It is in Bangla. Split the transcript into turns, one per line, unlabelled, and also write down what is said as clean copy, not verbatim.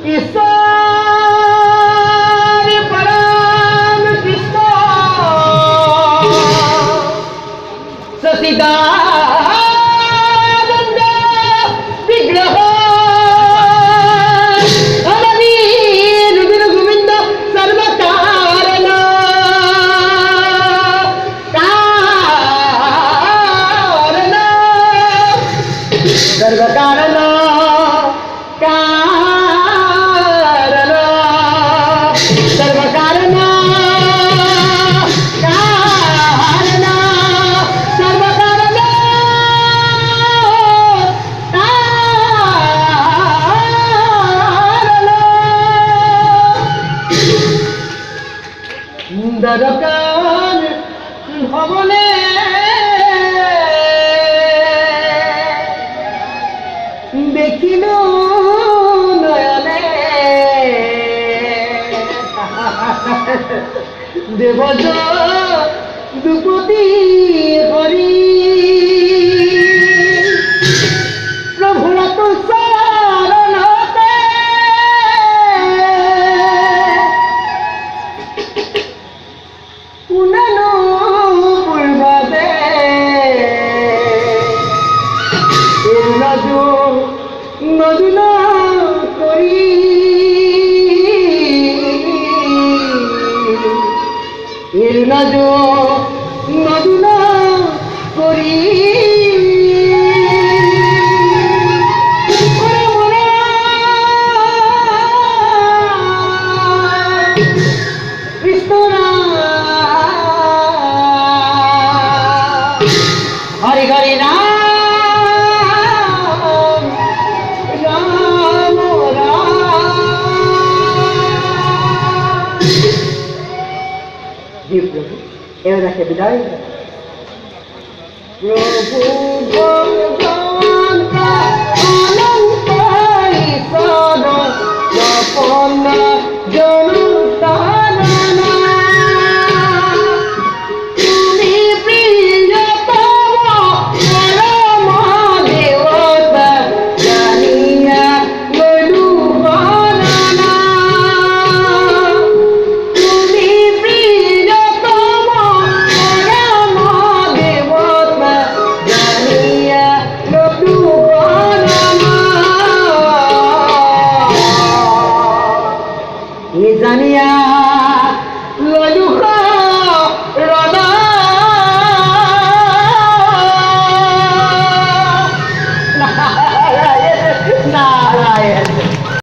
ঈশ্বর পরম কৃষ্ণ সচিদানন্দ বিগ্রহ অনবী রুবির গোবিন্দ সর্বকারণ কারণ সর্বকারণ কারণ সর্বকারণ কারণ সর্বকারণ কারণ দরকার ভবনে দেখিল নয়নে দেবজ দুপতি হরি প্রভুর তুষারণতে পুননো পূর্বদে নজু নজুন করি নজু নজুন করি হরি হরি রাম রাম রাম জি প্রভু এবার রাখে বিদায় প্রভু ভগবান অনন্ত ঈশ্বর গোপন জনতার তুমি প্রিয়তম পরম দেবতা জানিয়া গলু বর্ণনা তুমি প্রিয়তম পরম দেবতা জানিয়া গলু বর্ণনা এ জানিয়া ললুকা রদা নারায়ণ নারায়ণ